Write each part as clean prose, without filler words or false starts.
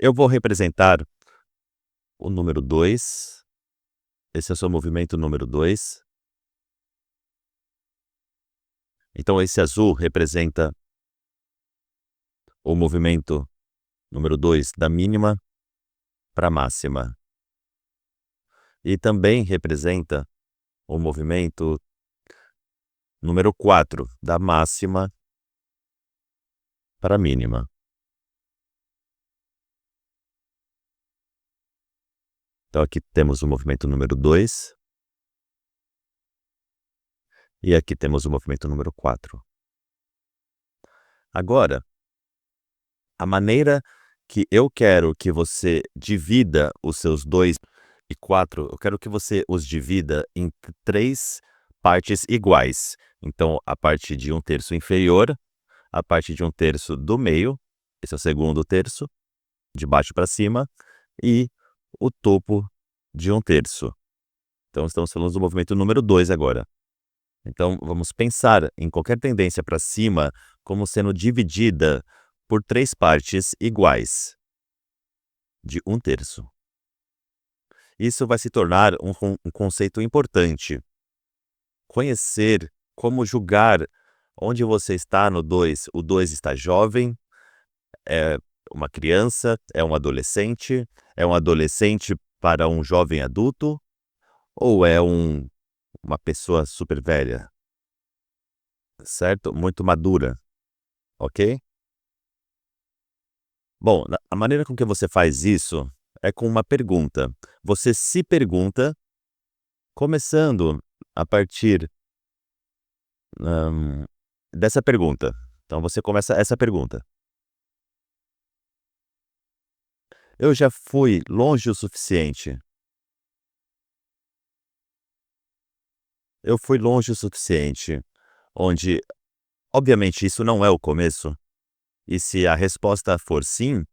Eu vou representar o número 2. Esse é o seu movimento número 2. Então esse azul representa o movimento número 2 da mínima para a máxima. E também representa o movimento número 4 da máxima para a mínima. Então aqui temos o movimento número 2. E aqui temos o movimento número 4. Agora, a maneira que eu quero que você divida os seus 2 e 4, eu quero que você os divida em 3 partes iguais. Então, a parte de 1/3 inferior, a parte de 1/3 do meio, esse é o segundo terço, de baixo para cima, e o topo de 1/3. Então, estamos falando do movimento número 2 agora. Então, vamos pensar em qualquer tendência para cima como sendo dividida por 3 partes iguais, de 1/3. Isso vai se tornar um conceito importante. Conhecer como julgar onde você está no 2. O 2 está jovem, é uma criança, é um adolescente para um jovem adulto, ou é uma pessoa super velha, certo? Muito madura, ok? Bom, a maneira com que você faz isso é com uma pergunta. Você se pergunta, começando a partir dessa pergunta. Então você começa essa pergunta. Eu já fui longe o suficiente? Eu fui longe o suficiente, onde, obviamente, isso não é o começo. E se a resposta for sim,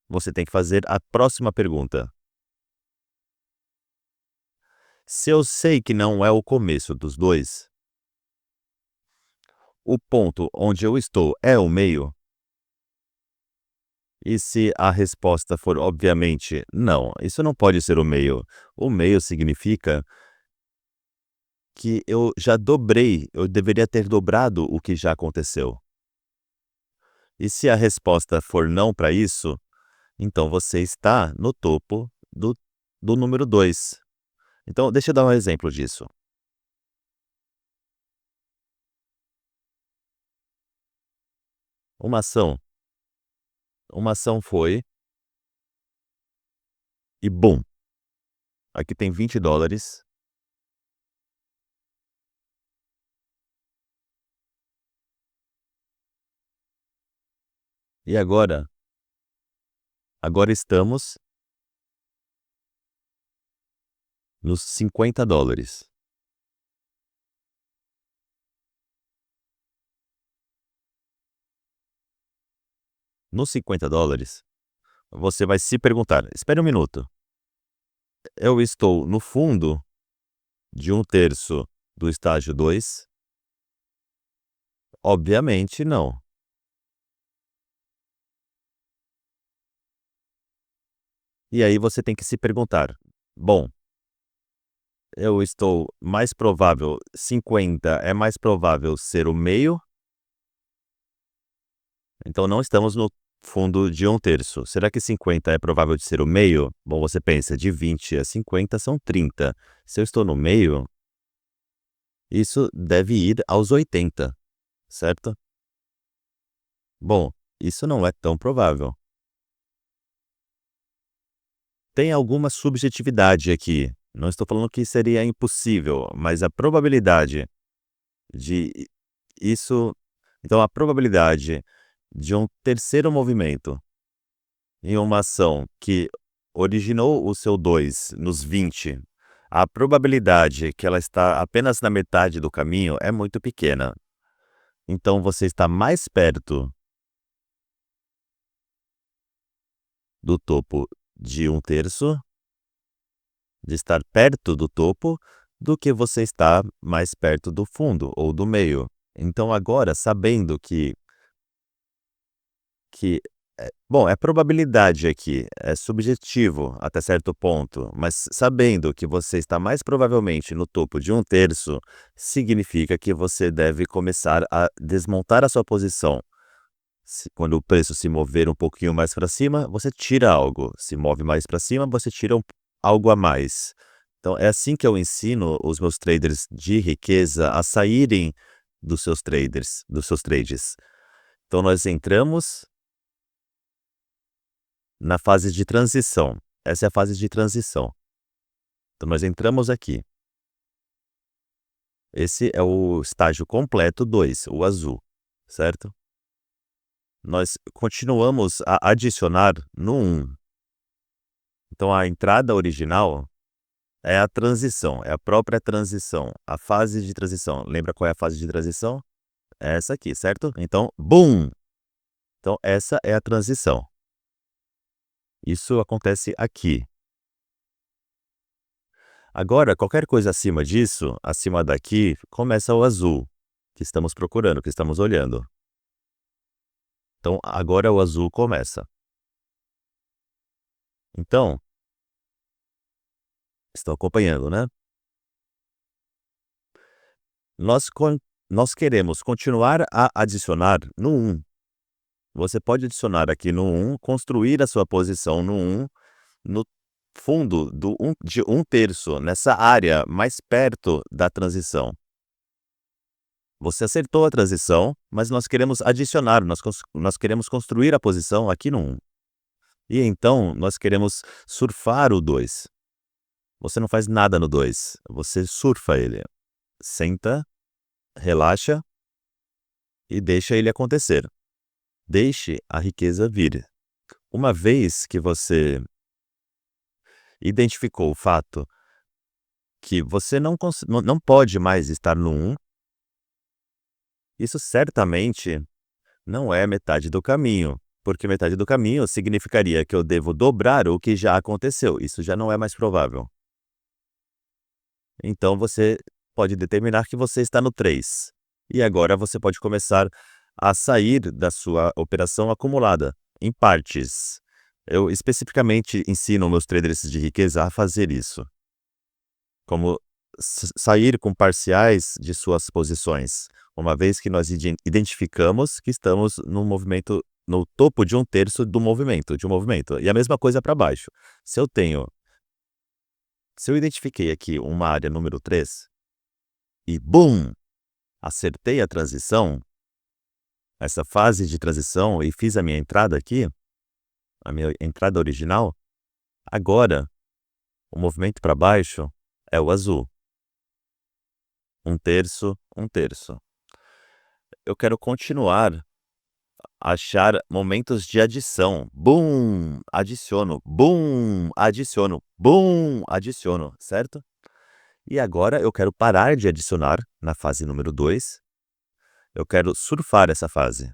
você tem que fazer a próxima pergunta. Se eu sei que não é o começo dos 2, o ponto onde eu estou é o meio? E se a resposta for, obviamente, não, isso não pode ser o meio. O meio significa que eu deveria ter dobrado o que já aconteceu. E se a resposta for não para isso, então você está no topo do número 2. Então, deixa eu dar um exemplo disso. Uma ação. Uma ação foi e bum! Aqui tem $20. E agora estamos nos $50. Nos $50, você vai se perguntar: espere um minuto, eu estou no fundo de 1/3 do estágio 2? Obviamente não. E aí você tem que se perguntar: bom, eu estou mais provável, 50 é mais provável ser o meio? Então não estamos no fundo de 1/3. Será que 50 é provável de ser o meio? Bom, você pensa, de 20 a 50 são 30. Se eu estou no meio, isso deve ir aos 80, certo? Bom, isso não é tão provável. Tem alguma subjetividade aqui. Não estou falando que seria impossível, mas a probabilidade de isso. Então, a probabilidade de um terceiro movimento em uma ação que originou o seu 2 nos 20, a probabilidade que ela está apenas na metade do caminho é muito pequena. Então, você está mais perto do topo de 1/3, de estar perto do topo, do que você está mais perto do fundo ou do meio. Então agora, sabendo que Bom, é probabilidade aqui, é subjetivo até certo ponto, mas sabendo que você está mais provavelmente no topo de 1/3, significa que você deve começar a desmontar a sua posição. Quando o preço se mover um pouquinho mais para cima, você tira algo, se move mais para cima, você tira algo a mais. Então é assim que eu ensino os meus traders de riqueza a saírem dos seus trades. Então nós entramos na fase de transição. Essa é a fase de transição. Então nós entramos aqui. Esse é o estágio completo 2, o azul, certo? Nós continuamos a adicionar no 1. Então a entrada original é a transição, é a própria transição, a fase de transição. Lembra qual é a fase de transição? É essa aqui, certo? Então, bum! Então essa é a transição. Isso acontece aqui. Agora, qualquer coisa acima disso, acima daqui, começa o azul, que estamos procurando, que estamos olhando. Então, agora o azul começa. Então, estão acompanhando, né? Nós, nós queremos continuar a adicionar no 1. Você pode adicionar aqui no 1, construir a sua posição no 1, no fundo de 1/3, nessa área mais perto da transição. Você acertou a transição, mas nós queremos adicionar, nós queremos construir a posição aqui no 1. E então, nós queremos surfar o 2. Você não faz nada no 2, você surfa ele. Senta, relaxa e deixa ele acontecer. Deixe a riqueza vir. Uma vez que você identificou o fato que você não pode mais estar no 1, isso certamente não é metade do caminho, porque metade do caminho significaria que eu devo dobrar o que já aconteceu, isso já não é mais provável. Então você pode determinar que você está no 3. E agora você pode começar a sair da sua operação acumulada, em partes. Eu especificamente ensino meus traders de riqueza a fazer isso. Como sair com parciais de suas posições, uma vez que nós identificamos que estamos no movimento, no topo de 1/3 do movimento, de um movimento. E a mesma coisa para baixo. Se eu identifiquei aqui uma área número 3 e bum, acertei a transição, essa fase de transição e fiz a minha entrada aqui, a minha entrada original, agora o movimento para baixo é o azul. 1/3, 1/3. Eu quero continuar a achar momentos de adição. Bum, adiciono, bum, adiciono, bum, adiciono, certo? E agora eu quero parar de adicionar na fase número 2. Eu quero surfar essa fase.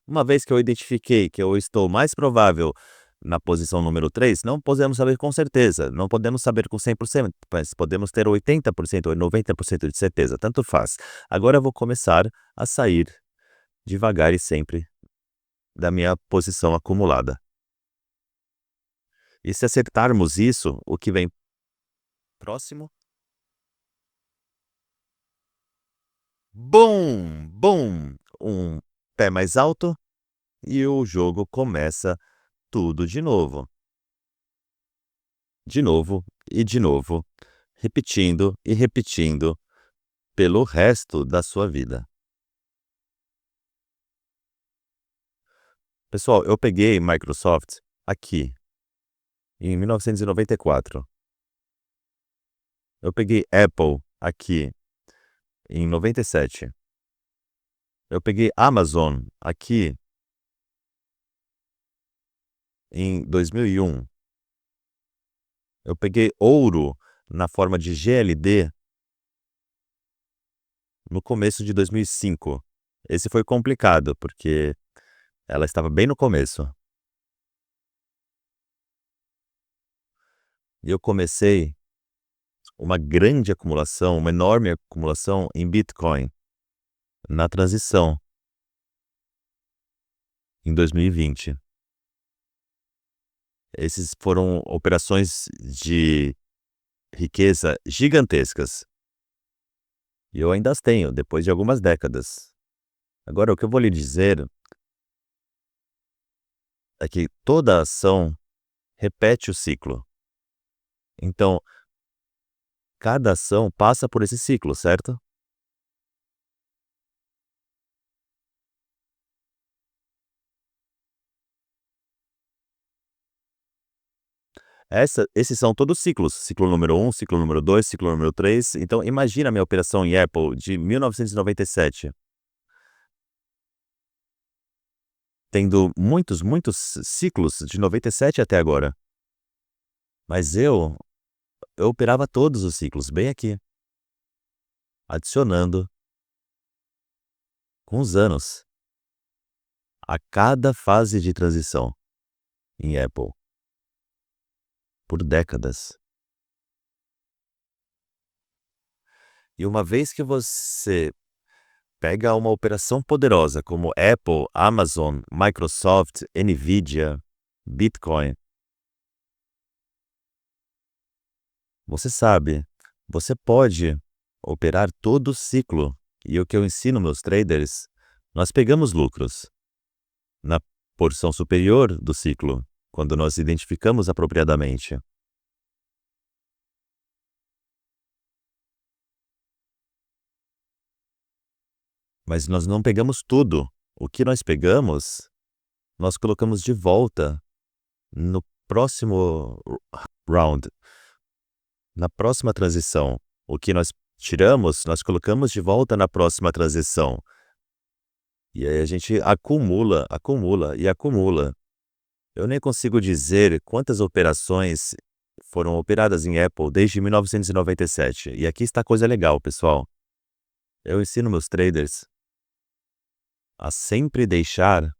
Uma vez que eu identifiquei que eu estou mais provável na posição número 3, não podemos saber com certeza, não podemos saber com 100%, mas podemos ter 80% ou 90% de certeza, tanto faz. Agora eu vou começar a sair devagar e sempre da minha posição acumulada. E se acertarmos isso, o que vem próximo? Bum! Bum! Um pé mais alto e o jogo começa tudo de novo. De novo e de novo, repetindo e repetindo pelo resto da sua vida. Pessoal, eu peguei Microsoft aqui, em 1994. Eu peguei Apple aqui, em 97. Eu peguei Amazon aqui, em 2001. Eu peguei ouro na forma de GLD no começo de 2005. Esse foi complicado, porque ela estava bem no começo. E eu comecei uma grande acumulação, uma enorme acumulação em Bitcoin. na transição, em 2020. Esses foram operações de riqueza gigantescas. E eu ainda as tenho, depois de algumas décadas. Agora, o que eu vou lhe dizer é que toda ação repete o ciclo. Então, cada ação passa por esse ciclo, certo? Esses são todos ciclos. Ciclo número um, ciclo número 2, ciclo número 3. Então, imagina a minha operação em Apple de 1997, tendo muitos, muitos ciclos de 97 até agora. Mas eu operava todos os ciclos, bem aqui, adicionando com os anos a cada fase de transição em Apple, por décadas. E uma vez que você pega uma operação poderosa como Apple, Amazon, Microsoft, Nvidia, Bitcoin, você sabe, você pode operar todo o ciclo. E o que eu ensino meus traders, nós pegamos lucros na porção superior do ciclo, quando nós identificamos apropriadamente. Mas nós não pegamos tudo. O que nós pegamos, nós colocamos de volta no próximo round, na próxima transição. O que nós tiramos, nós colocamos de volta na próxima transição. E aí a gente acumula, acumula e acumula. Eu nem consigo dizer quantas operações foram operadas em Apple desde 1997. E aqui está a coisa legal, pessoal. Eu ensino meus traders a sempre deixar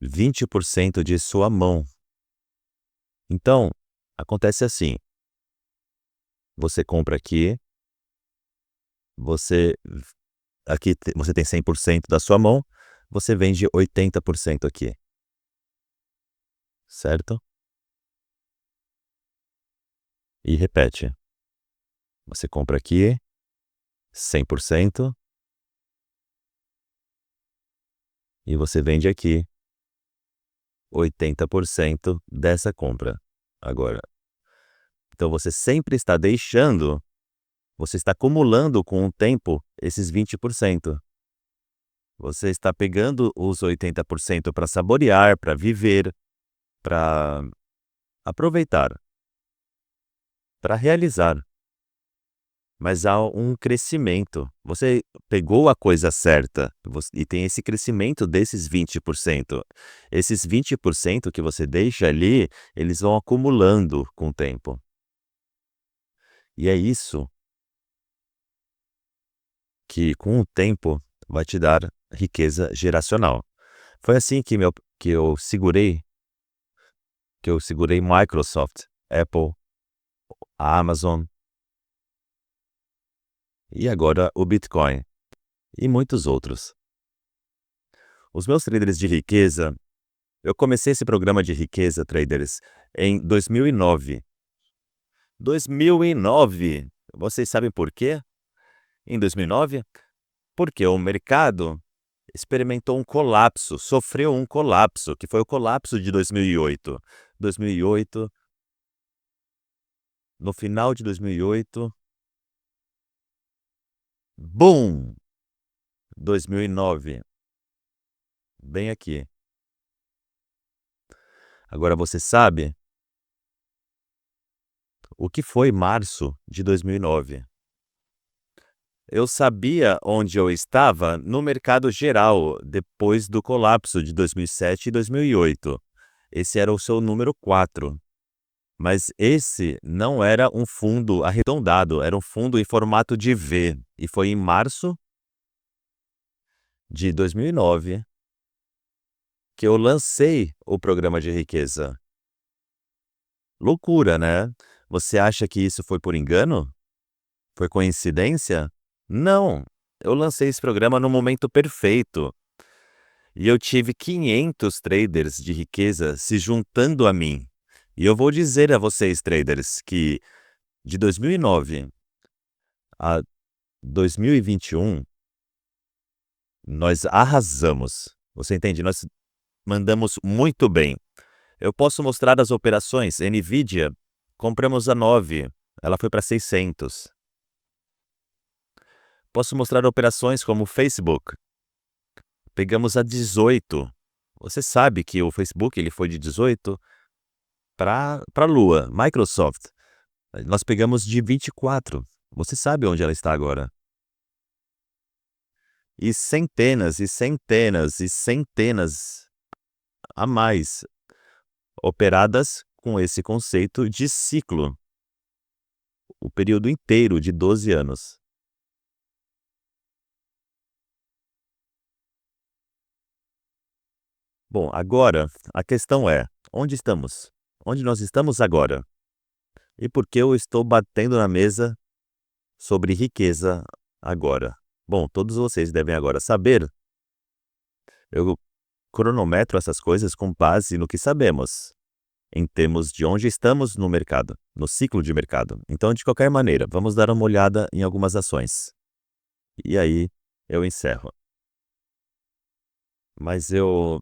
20% de sua mão. Então, acontece assim. Você compra aqui, você você tem 100% da sua mão, você vende 80% aqui. Certo? E repete. Você compra aqui 100% e você vende aqui 80% dessa compra. Agora, então você sempre está deixando, você está acumulando com o tempo esses 20%. Você está pegando os 80% para saborear, para viver, para aproveitar, para realizar. Mas há um crescimento. Você pegou a coisa certa e tem esse crescimento desses 20%. Esses 20% que você deixa ali, eles vão acumulando com o tempo. E é isso que, com o tempo, vai te dar riqueza geracional. Foi assim que eu segurei Microsoft, Apple, a Amazon e agora o Bitcoin e muitos outros. Os meus traders de riqueza, eu comecei esse programa de riqueza, traders, em 2009. 2009! Vocês sabem por quê? Em 2009? Porque o mercado experimentou um colapso, sofreu um colapso, que foi o colapso de 2008. 2008, no final de 2008, BOOM! 2009, bem aqui. Agora você sabe o que foi março de 2009? Eu sabia onde eu estava no mercado geral depois do colapso de 2007 e 2008. Esse era o seu número 4. Mas esse não era um fundo arredondado, era um fundo em formato de V. E foi em março de 2009 que eu lancei o programa de riqueza. Loucura, né? Você acha que isso foi por engano? Foi coincidência? Não. eu lancei esse programa no momento perfeito. E eu tive 500 traders de riqueza se juntando a mim. E eu vou dizer a vocês, traders, que de 2009 a 2021, nós arrasamos. Você entende? Nós mandamos muito bem. Eu posso mostrar as operações. NVIDIA, compramos a 9, ela foi para 600. Posso mostrar operações como Facebook. Pegamos a 18. Você sabe que o Facebook ele foi de 18 para a Lua. Microsoft, nós pegamos de 24. Você sabe onde ela está agora. E centenas, e centenas, e centenas a mais, operadas com esse conceito de ciclo. O período inteiro de 12 anos. Bom, agora a questão é, onde estamos? Onde nós estamos agora? E por que eu estou batendo na mesa sobre riqueza agora? Bom, todos vocês devem agora saber. Eu cronometro essas coisas com base no que sabemos, em termos de onde estamos no mercado, no ciclo de mercado. Então, de qualquer maneira, vamos dar uma olhada em algumas ações. E aí, eu encerro. Mas eu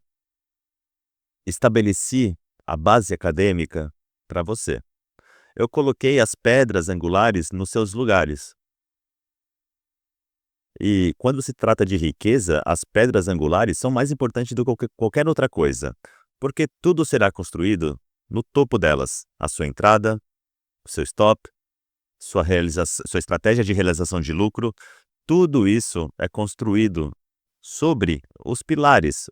estabeleci a base acadêmica para você. Eu coloquei as pedras angulares nos seus lugares. E quando se trata de riqueza, as pedras angulares são mais importantes do que qualquer outra coisa, porque tudo será construído no topo delas. A sua entrada, o seu stop, sua estratégia de realização de lucro, tudo isso é construído sobre os pilares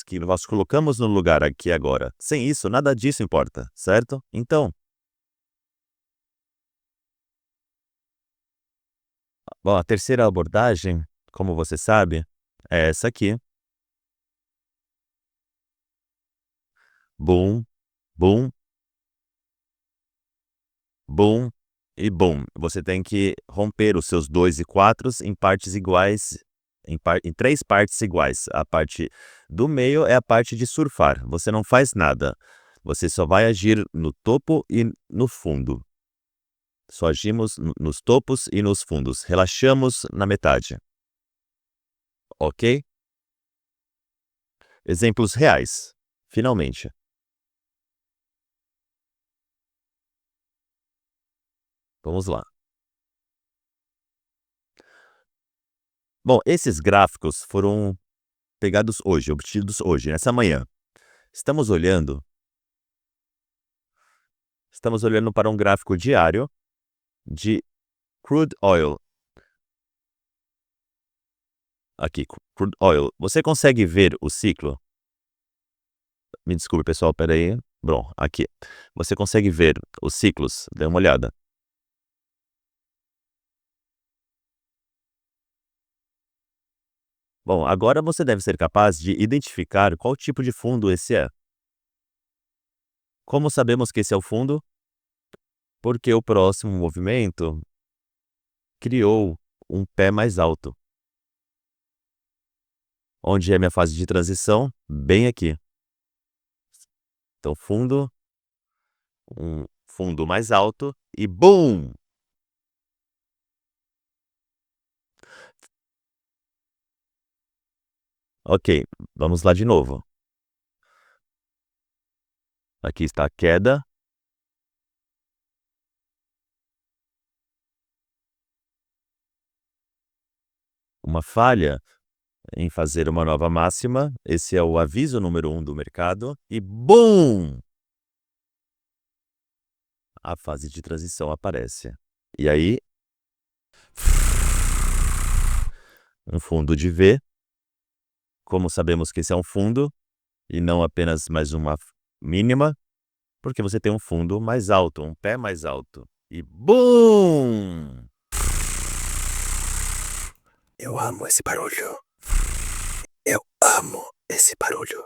que nós colocamos no lugar aqui agora. Sem isso, nada disso importa, certo? Então, bom, a terceira abordagem, como você sabe, é essa aqui. Boom, boom, boom e boom. Você tem que romper os seus 2 e 4 em partes iguais, em 3 partes iguais. A parte do meio é a parte de surfar. Você não faz nada. Você só vai agir no topo e no fundo. Só agimos nos topos e nos fundos. Relaxamos na metade. Ok? Exemplos reais. Finalmente. Vamos lá. Bom, esses gráficos foram pegados hoje, obtidos hoje, nessa manhã. Estamos olhando para um gráfico diário de crude oil. Aqui, crude oil. Você consegue ver o ciclo? Me desculpe, pessoal, peraí. Bom, aqui. Você consegue ver os ciclos? Dê uma olhada. Bom, agora você deve ser capaz de identificar qual tipo de fundo esse é. Como sabemos que esse é o fundo? Porque o próximo movimento criou um pé mais alto. Onde é minha fase de transição? Bem aqui. Então, um fundo mais alto e BUM! Ok, vamos lá de novo. Aqui está a queda. Uma falha em fazer uma nova máxima. Esse é o aviso número 1 do mercado. E BUM! A fase de transição aparece. E aí, um fundo de V. Como sabemos que esse é um fundo e não apenas mais uma mínima, porque você tem um fundo mais alto, um pé mais alto. E BUM! Eu amo esse barulho. Eu amo esse barulho.